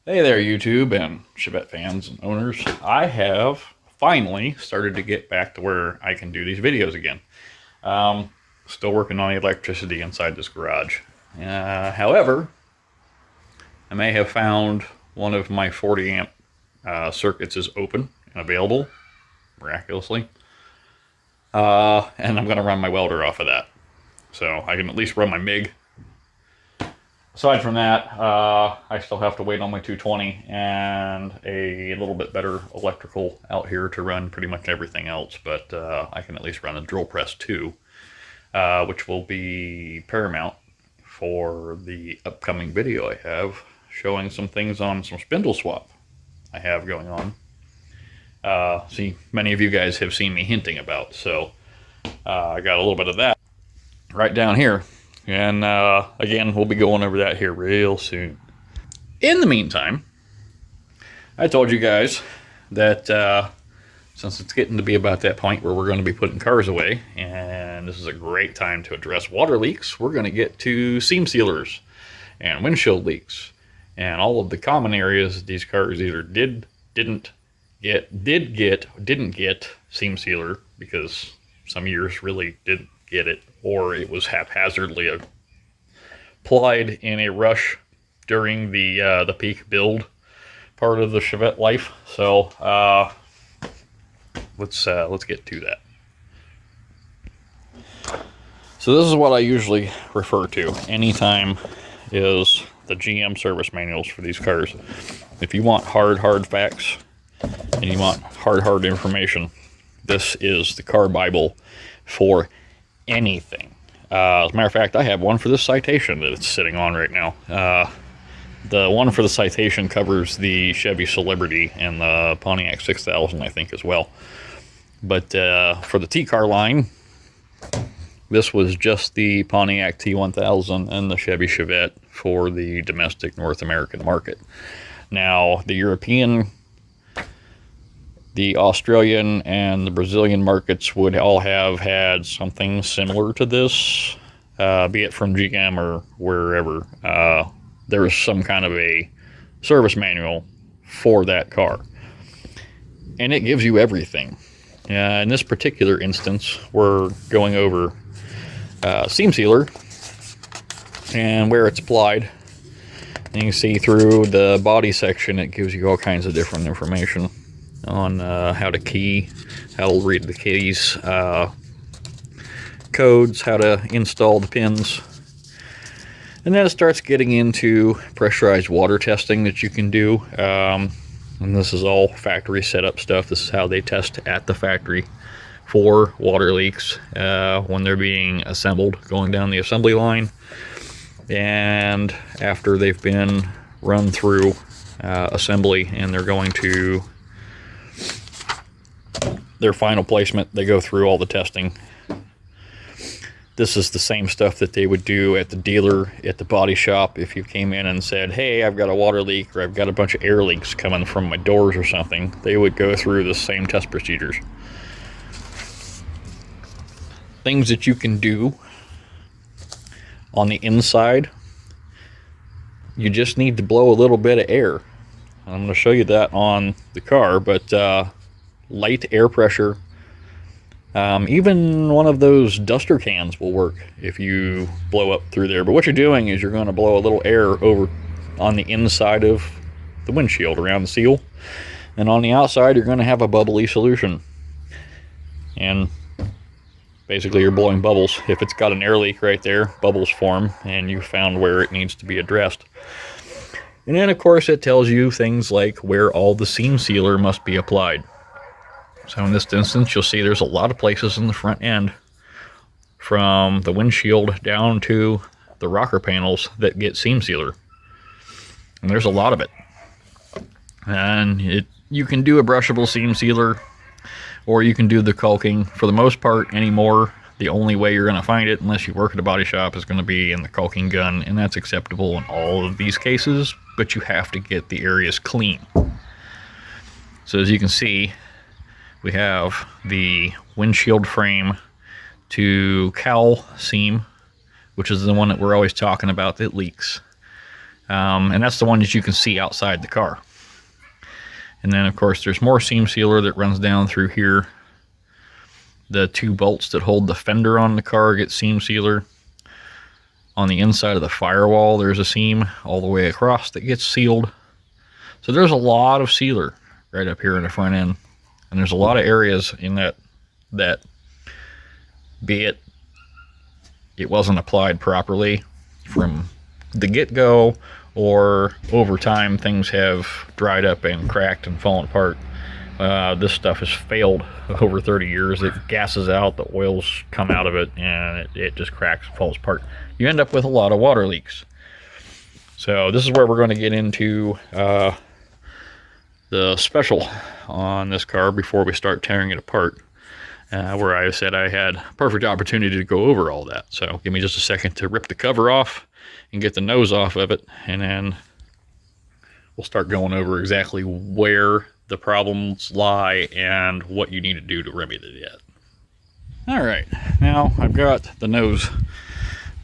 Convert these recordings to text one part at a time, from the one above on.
Hey there, YouTube and Chevette fans and owners. I have finally started to get back to where I can do these videos again. Still working on the electricity inside this garage. However, I may have found one of my 40 amp circuits is open and available, miraculously. And I'm going to run my welder off of that. So I can at least run my MIG. Aside from that, I still have to wait on my 220 and a little bit better electrical out here to run pretty much everything else, but I can at least run a drill press too, which will be paramount for the upcoming video I have showing some things on some spindle swap I have going on. See, many of you guys have seen me hinting about, so I got a little bit of that right down here. And again, we'll be going over that here real soon. In the meantime, I told you guys that since it's getting to be about that point where we're going to be putting cars away, and this is a great time to address water leaks, we're going to get to seam sealers and windshield leaks and all of the common areas these cars either didn't get seam sealer because some years really didn't get it, or it was haphazardly applied in a rush during the peak build part of the Chevette life. So let's get to that. So this is what I usually refer to anytime is the GM service manuals for these cars. If you want hard facts and you want hard information, this is the car Bible for anything. As a matter of fact, I have one for this citation that it's sitting on right now. The one for the citation covers the Chevy Celebrity and the Pontiac 6000, I think, as well. But for the T-car line, this was just the Pontiac T1000 and the Chevy Chevette for the domestic North American market. Now, the European, the Australian, and the Brazilian markets would all have had something similar to this, be it from GM or wherever. There was some kind of a service manual for that car. And it gives you everything. In this particular instance, we're going over seam sealer and where it's applied. And you can see through the body section, it gives you all kinds of different information on how to key, how to read the keys, codes, how to install the pins. And then it starts getting into pressurized water testing that you can do. And this is all factory setup stuff. This is how they test at the factory for water leaks when they're being assembled, going down the assembly line. And after they've been run through assembly and they're going to their final placement, they go through all the testing. This is the same stuff that they would do at the dealer, at the body shop. If you came in and said, hey, I've got a water leak, or I've got a bunch of air leaks coming from my doors or something, they would go through the same test procedures. Things that you can do on the inside, you just need to blow a little bit of air. I'm going to show you that on the car, but light air pressure, even one of those duster cans will work if you blow up through there. But what you're doing is you're going to blow a little air over on the inside of the windshield around the seal, and on the outside you're going to have a bubbly solution, and basically you're blowing bubbles. If it's got an air leak right there, bubbles form, and you found where it needs to be addressed. And then of course it tells you things like where all the seam sealer must be applied. So in this instance, you'll see there's a lot of places in the front end, from the windshield down to the rocker panels, that get seam sealer. And there's a lot of it. And you can do a brushable seam sealer, or you can do the caulking. For the most part anymore, the only way you're going to find it, unless you work at a body shop, is going to be in the caulking gun, and that's acceptable in all of these cases, but you have to get the areas clean. So as you can see, we have the windshield frame to cowl seam, which is the one that we're always talking about that leaks. And that's the one that you can see outside the car. And then, of course, there's more seam sealer that runs down through here. The 2 bolts that hold the fender on the car get seam sealer. On the inside of the firewall, there's a seam all the way across that gets sealed. So there's a lot of sealer right up here in the front end. And there's a lot of areas in that be it wasn't applied properly from the get-go, or over time things have dried up and cracked and fallen apart. This stuff has failed over 30 years. It gasses out, the oils come out of it, and it just cracks and falls apart. You end up with a lot of water leaks. So this is where we're going to get into the special on this car before we start tearing it apart, where I said I had perfect opportunity to go over all that. So give me just a second to rip the cover off and get the nose off of it, and then we'll start going over exactly where the problems lie and what you need to do to remedy that. All right, now I've got the nose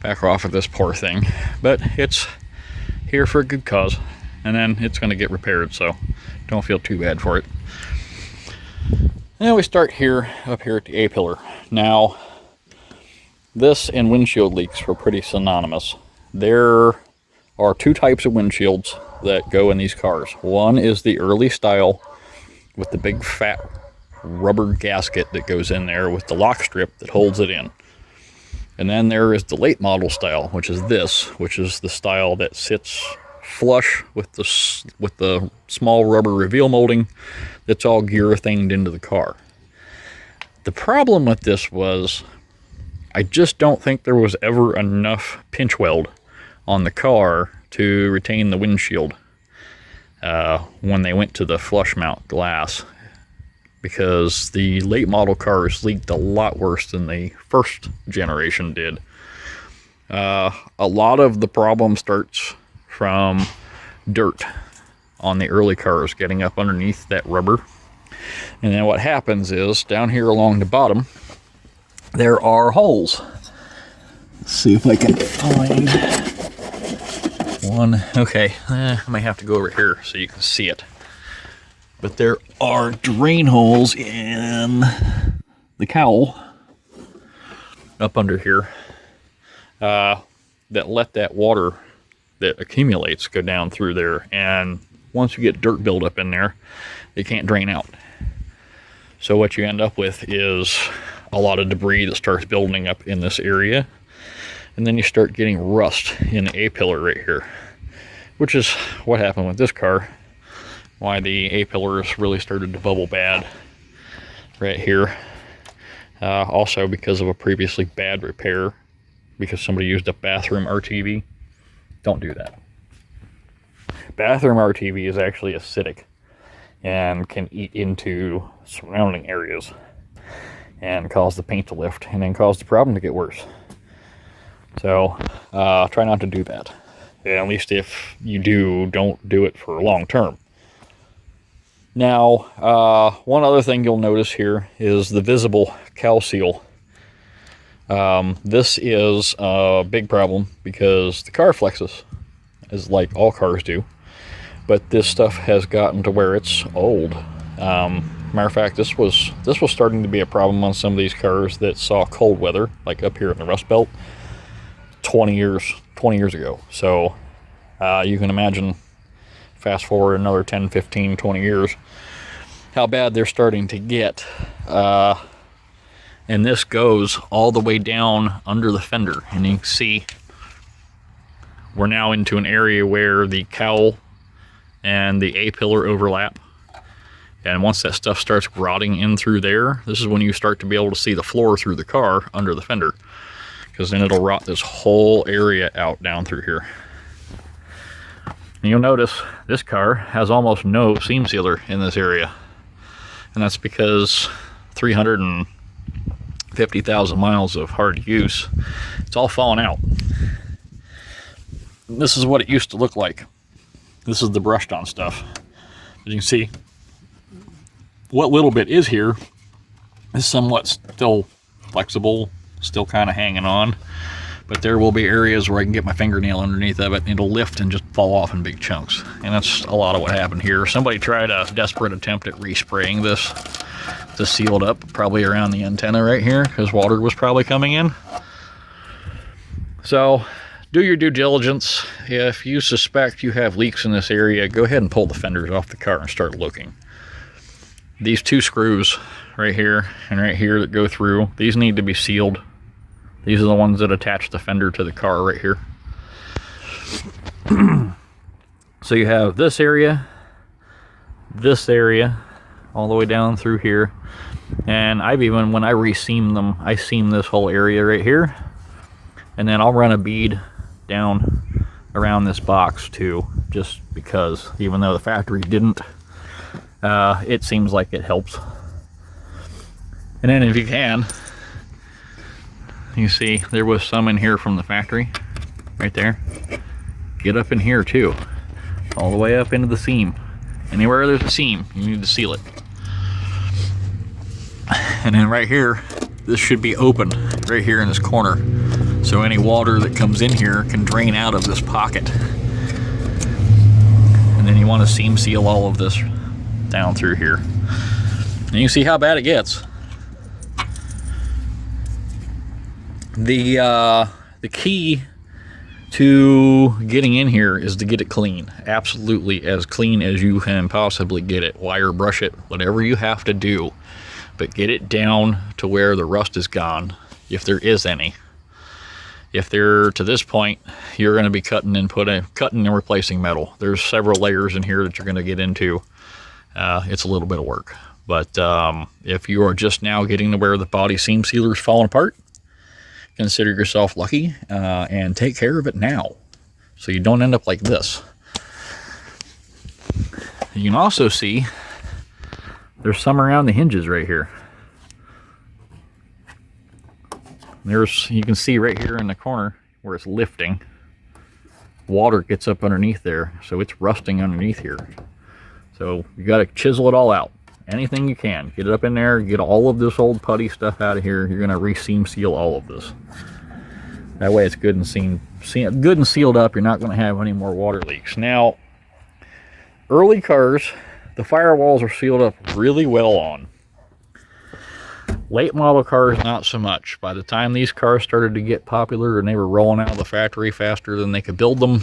back off of this poor thing, but it's here for a good cause, and then it's going to get repaired, so don't feel too bad for it. Now we start here, up here at the A-pillar. Now, this and windshield leaks were pretty synonymous. There are 2 types of windshields that go in these cars. One is the early style with the big fat rubber gasket that goes in there with the lock strip that holds it in. And then there is the late model style, which is this, which is the style that sits flush with the small rubber reveal molding that's all gear-thinged into the car. The problem with this was I just don't think there was ever enough pinch weld on the car to retain the windshield when they went to the flush mount glass, because the late model cars leaked a lot worse than the first generation did. A lot of the problem starts from dirt on the early cars getting up underneath that rubber. And then what happens is, down here along the bottom, there are holes. Let's see if I can find one. Okay, I might have to go over here so you can see it. But there are drain holes in the cowl up under here that let that water that accumulates go down through there, and once you get dirt buildup in there, it can't drain out. So what you end up with is a lot of debris that starts building up in this area, and then you start getting rust in the A-pillar right here, which is what happened with this car, why the A-pillars really started to bubble bad right here. Also because of a previously bad repair, because somebody used a bathroom RTV. Don't do that. Bathroom RTV is actually acidic and can eat into surrounding areas and cause the paint to lift, and then cause the problem to get worse. So try not to do that. At least if you do, don't do it for long term. Now, one other thing you'll notice here is the visible cowl seal. This is a big problem because the car flexes, as like all cars do, but this stuff has gotten to where it's old. Matter of fact, this was starting to be a problem on some of these cars that saw cold weather, like up here in the Rust Belt, 20 years ago. So you can imagine, fast forward another 10, 15, 20 years, how bad they're starting to get. And this goes all the way down under the fender, and you can see we're now into an area where the cowl and the A-pillar overlap. And once that stuff starts rotting in through there, this is when you start to be able to see the floor through the car under the fender, because then it'll rot this whole area out down through here. And you'll notice this car has almost no seam sealer in this area, and that's because 350,000 miles of hard use, it's all fallen out. This is what it used to look like. This is the brushed on stuff. As you can see, what little bit is here is somewhat still flexible, still kind of hanging on, but there will be areas where I can get my fingernail underneath of it and it'll lift and just fall off in big chunks. And that's a lot of what happened here. Somebody tried a desperate attempt at respraying this to seal it up, probably around the antenna right here, because water was probably coming in. So do your due diligence. If you suspect you have leaks in this area, go ahead and pull the fenders off the car and start looking. These two screws right here and right here that go through, these need to be sealed. These are the ones that attach the fender to the car right here. So you have this area, all the way down through here. And I've even, when I reseam them, I seam this whole area right here. And then I'll run a bead down around this box too, just because, even though the factory didn't, it seems like it helps. And then if you can, you see there was some in here from the factory right there. Get up in here too, all the way up into the seam. Anywhere there's a seam, you need to seal it. And then right here, this should be open right here in this corner, so any water that comes in here can drain out of this pocket. And then you want to seam seal all of this down through here. And you can see how bad it gets. The key to getting in here is to get it clean. Absolutely as clean as you can possibly get it. Wire brush it, whatever you have to do. But get it down to where the rust is gone, if there is any. If they're to this point, you're going to be cutting and replacing metal. There's several layers in here that you're going to get into. It's a little bit of work. But if you are just now getting to where the body seam sealer is falling apart, consider yourself lucky and take care of it now, so you don't end up like this. You can also see there's some around the hinges right here. You can see right here in the corner where it's lifting. Water gets up underneath there, so it's rusting underneath here. So you got to chisel it all out. Anything you can. Get it up in there, get all of this old putty stuff out of here. You're going to re-seam seal all of this. That way it's good and sealed up. You're not going to have any more water leaks. Now, early cars, the firewalls are sealed up really well on. Late model cars, not so much. By the time these cars started to get popular and they were rolling out of the factory faster than they could build them,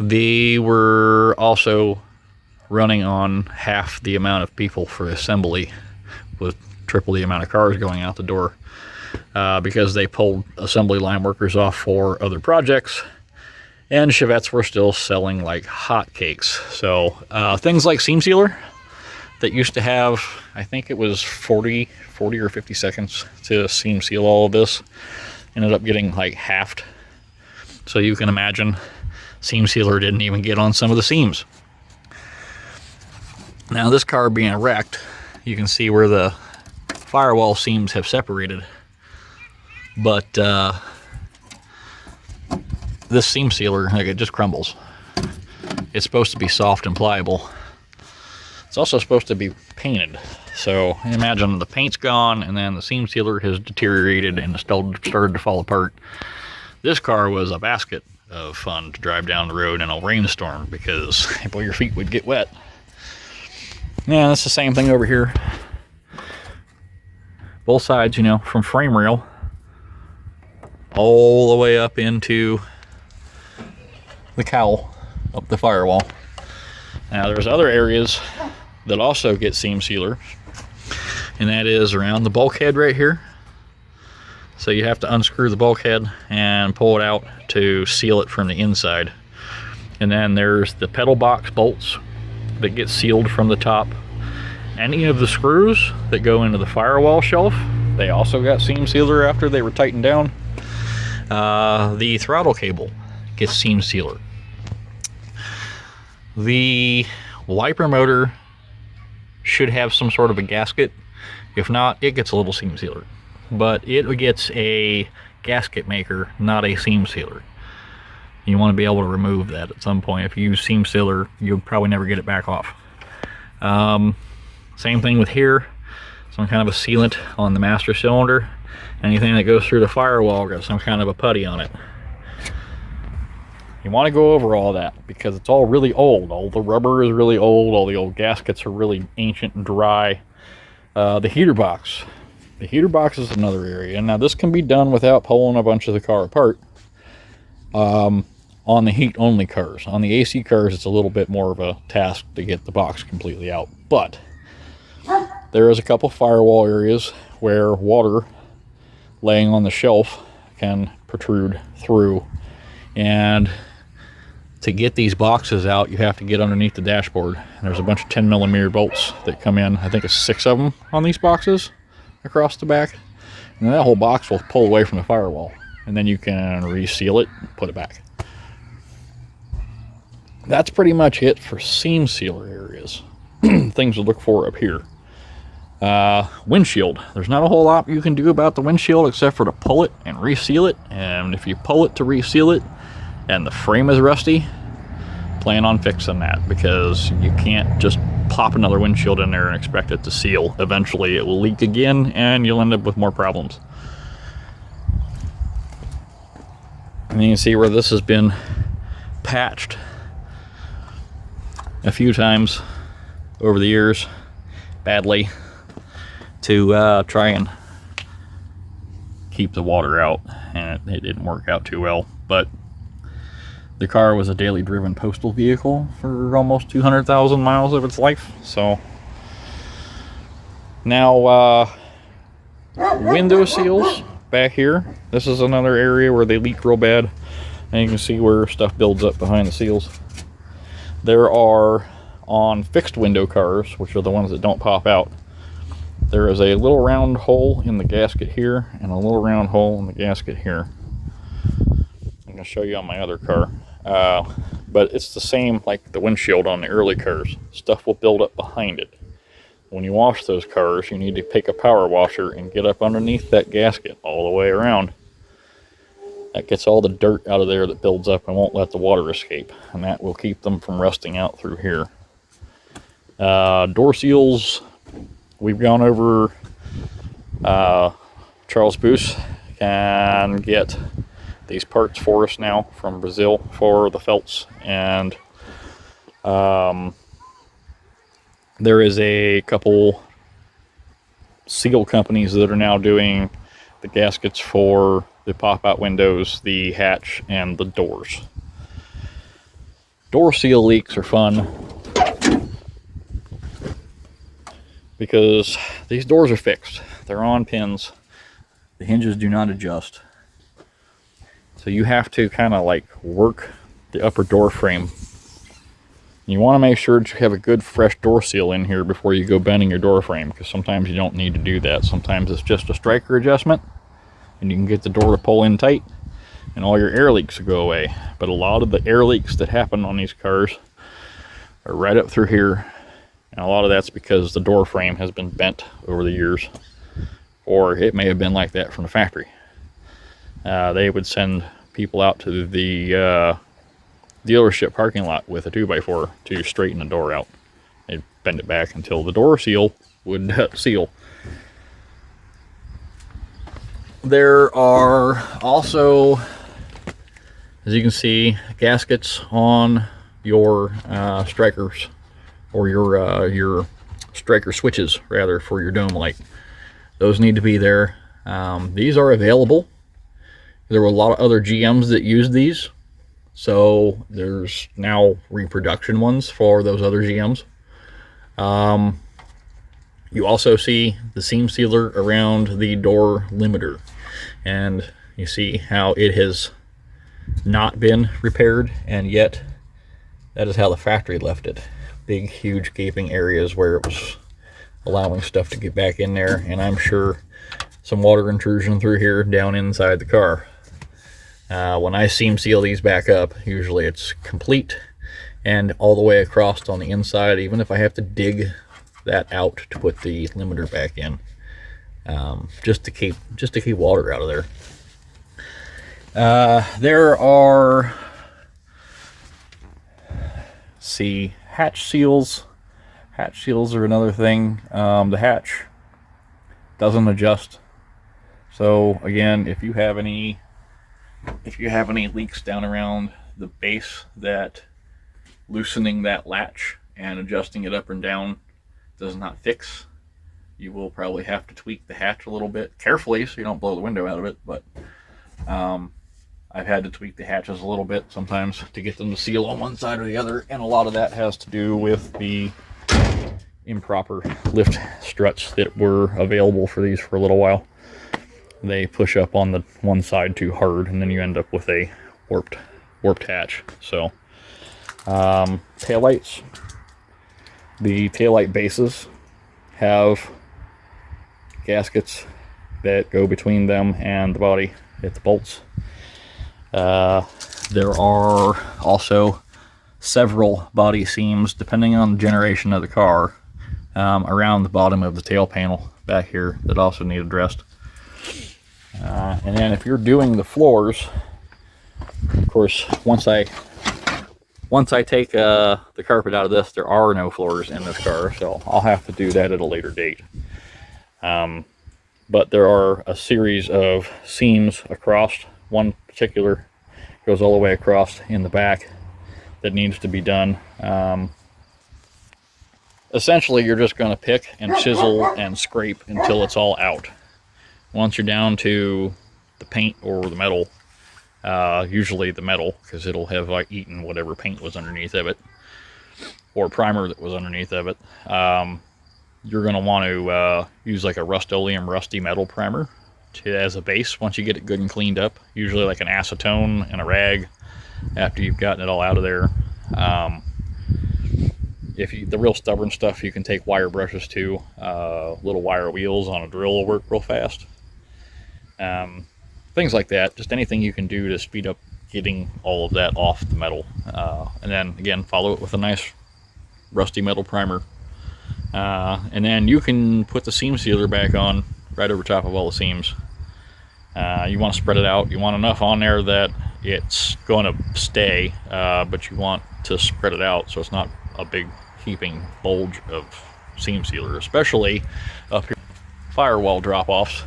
they were also running on half the amount of people for assembly, with triple the amount of cars going out the door, because they pulled assembly line workers off for other projects, and Chevettes were still selling like hotcakes. So things like seam sealer that used to have, I think it was 40 or 50 seconds to seam seal all of this, ended up getting like halved. So you can imagine seam sealer didn't even get on some of the seams. Now this car being wrecked, you can see where the firewall seams have separated, but this seam sealer, like, it just crumbles. It's supposed to be soft and pliable. It's also supposed to be painted, so imagine the paint's gone and then the seam sealer has deteriorated and started to fall apart. This car was a basket of fun to drive down the road in a rainstorm, because well, your feet would get wet. Yeah, that's the same thing over here. Both sides, you know, from frame rail all the way up into the cowl, up the firewall. Now there's other areas that also get seam sealer, and that is around the bulkhead right here. So you have to unscrew the bulkhead and pull it out to seal it from the inside. And then there's the pedal box bolts that get sealed from the top. Any of the screws that go into the firewall shelf, they also got seam sealer after they were tightened down. The throttle cable gets seam sealer. The wiper motor should have some sort of a gasket. If not, it gets a little seam sealer. But it gets a gasket maker, not a seam sealer. You want to be able to remove that at some point. If you use seam sealer, you'll probably never get it back off. Same thing with here. Some kind of a sealant on the master cylinder. Anything that goes through the firewall got some kind of a putty on it. You want to go over all that because it's all really old. All the rubber is really old. All the old gaskets are really ancient and dry. The heater box. The heater box is another area. Now this can be done without pulling a bunch of the car apart. On the heat only cars. On the AC cars, it's a little bit more of a task to get the box completely out. But there is a couple firewall areas where water laying on the shelf can protrude through. And to get these boxes out, you have to get underneath the dashboard. And there's a bunch of 10mm bolts that come in. I think it's 6 of them on these boxes across the back. And that whole box will pull away from the firewall. And then you can reseal it and put it back. That's pretty much it for seam sealer areas. Things to look for up here. Windshield. There's not a whole lot you can do about the windshield except for to pull it and reseal it. And if you pull it to reseal it and the frame is rusty, plan on fixing that, because you can't just pop another windshield in there and expect it to seal. Eventually it will leak again and you'll end up with more problems. And you can see where this has been patched a few times over the years, badly, to try and keep the water out, and it didn't work out too well. But the car was a daily driven postal vehicle for almost 200,000 miles of its life. So now window seals back here. This is another area where they leak real bad, and you can see where stuff builds up behind the seals. There are, on fixed window cars, which are the ones that don't pop out, there is a little round hole in the gasket here and a little round hole in the gasket here. I'm going to show you on my other car. But it's the same like the windshield on the early cars. Stuff will build up behind it. When you wash those cars, you need to pick a power washer and get up underneath that gasket all the way around. That gets all the dirt out of there that builds up and won't let the water escape. And that will keep them from rusting out through here. Door seals, we've gone over. Charles Boos can get these parts for us now from Brazil for the felts. And there is a couple seal companies that are now doing the gaskets for the pop-out windows, the hatch, and the doors. Door seal leaks are fun because these doors are fixed. They're on pins. The hinges do not adjust. So you have to kind of like work the upper door frame. You want to make sure that you have a good fresh door seal in here before you go bending your door frame, because sometimes you don't need to do that. Sometimes it's just a striker adjustment and you can get the door to pull in tight and all your air leaks will go away. But a lot of the air leaks that happen on these cars are right up through here, and a lot of that's because the door frame has been bent over the years, or it may have been like that from the factory. They would send people out to the dealership parking lot with a 2x4 to straighten the door out. They'd bend it back until the door seal would seal. There are also, as you can see, gaskets on your strikers, or your striker switches rather, for your dome light. Those need to be there. These are available. There were a lot of other GMs that used these, so there's now reproduction ones for those other GMs. You also see the seam sealer around the door limiter, and you see how it has not been repaired, and yet that is how the factory left it. Big, huge gaping areas where it was allowing stuff to get back in there, and I'm sure some water intrusion through here down inside the car. When I seam seal these back up, usually it's complete and all the way across on the inside, even if I have to dig that out to put the limiter back in, just to keep water out of there. There are, see, hatch seals. Hatch seals are another thing. The hatch doesn't adjust So again, if you have any leaks down around the base that loosening that latch and adjusting it up and down does not fix, you will probably have to tweak the hatch a little bit carefully so you don't blow the window out of it. But I've had to tweak the hatches a little bit sometimes to get them to seal on one side or the other, and a lot of that has to do with the improper lift struts that were available for these for a little while. They push up on the one side too hard, and then you end up with a warped hatch. So taillights. The taillight bases have gaskets that go between them and the body at the bolts. There are also several body seams, depending on the generation of the car, around the bottom of the tail panel back here that also need addressed. And then if you're doing the floors, of course, once I take the carpet out of this, there are no floors in this car, so I'll have to do that at a later date. But there are a series of seams across. One particular goes all the way across in the back that needs to be done. Essentially, you're just going to pick and chisel and scrape until it's all out. Once you're down to the paint or the metal, usually the metal, because it'll have like eaten whatever paint was underneath of it, or primer that was underneath of it, you're going to want to use like a Rust-Oleum rusty metal primer as a base once you get it good and cleaned up, usually like an acetone and a rag after you've gotten it all out of there. The real stubborn stuff, you can take wire brushes too. Little wire wheels on a drill will work real fast. Things like that, just anything you can do to speed up getting all of that off the metal. And then again, follow it with a nice rusty metal primer. And then you can put the seam sealer back on right over top of all the seams. You want to spread it out. You want enough on there that it's going to stay, but you want to spread it out so it's not a big heaping bulge of seam sealer, especially up here firewall drop-offs,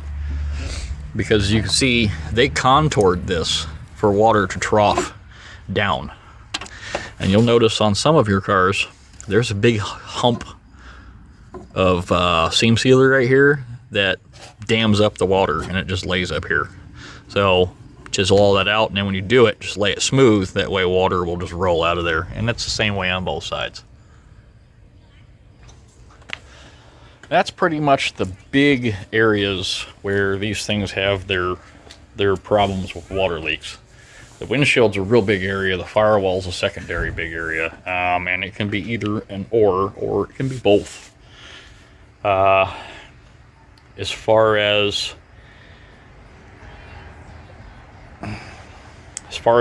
because you can see they contoured this for water to trough down. And you'll notice on some of your cars there's a big hump of seam sealer right here that dams up the water, and it just lays up here. So chisel all that out, and then when you do it, just lay it smooth. That way water will just roll out of there, and that's the same way on both sides. That's pretty much the big areas where these things have their problems with water leaks. The windshield's a real big area. The firewall's a secondary big area, and it can be either an or it can be both. As far as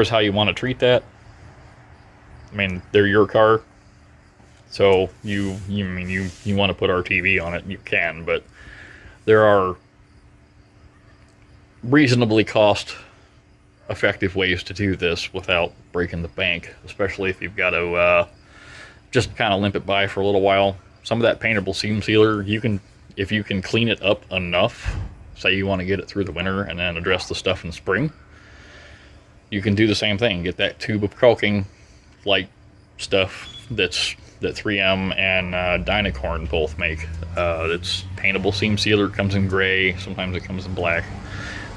how you want to treat that, I mean, they're your car, so you want to put RTV on it, you can, but there are reasonably cost-effective ways to do this without breaking the bank, especially if you've got to just kind of limp it by for a little while. Some of that paintable seam sealer, if you can clean it up enough, say you want to get it through the winter and then address the stuff in the spring, you can do the same thing. Get that tube of caulking light stuff that 3M and Dynacorn both make. It's paintable seam sealer. It comes in gray, sometimes it comes in black,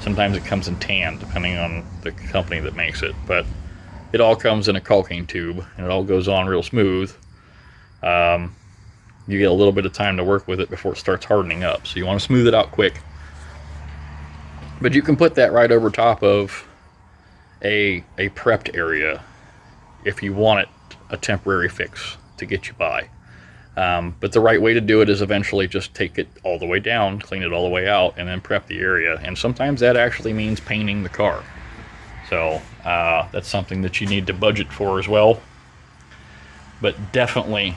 sometimes it comes in tan, depending on the company that makes it. But it all comes in a caulking tube, and it all goes on real smooth. You get a little bit of time to work with it before it starts hardening up, so you want to smooth it out quick. But you can put that right over top of a prepped area if you want it a temporary fix to get you by. But the right way to do it is eventually just take it all the way down, clean it all the way out, and then prep the area. And sometimes that actually means painting the car. So that's something that you need to budget for as well. But definitely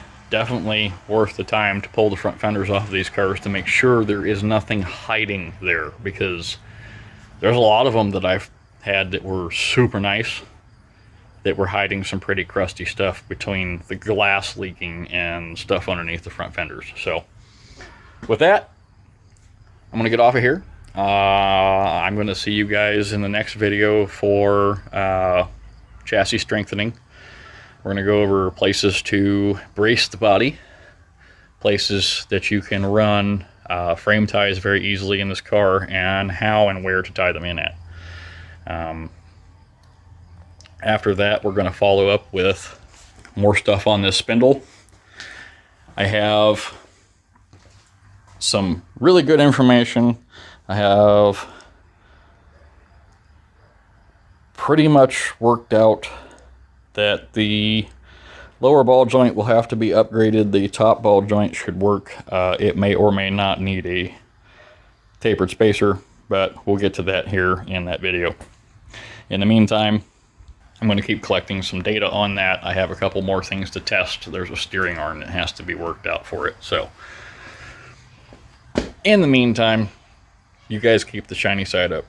worth the time to pull the front fenders off of these cars to make sure there is nothing hiding there, because there's a lot of them that I've had that were super nice that were hiding some pretty crusty stuff between the glass leaking and stuff underneath the front fenders. So with that, I'm going to get off of here. I'm going to see you guys in the next video for chassis strengthening. We're going to go over places to brace the body, places that you can run frame ties very easily in this car, and how and where to tie them in at. After that, we're going to follow up with more stuff on this spindle. I have some really good information. I have pretty much worked out that the lower ball joint will have to be upgraded. The top ball joint should work. It may or may not need a tapered spacer, but we'll get to that here in that video. In the meantime, I'm going to keep collecting some data on that. I have a couple more things to test. There's a steering arm that has to be worked out for it. So in the meantime, you guys keep the shiny side up.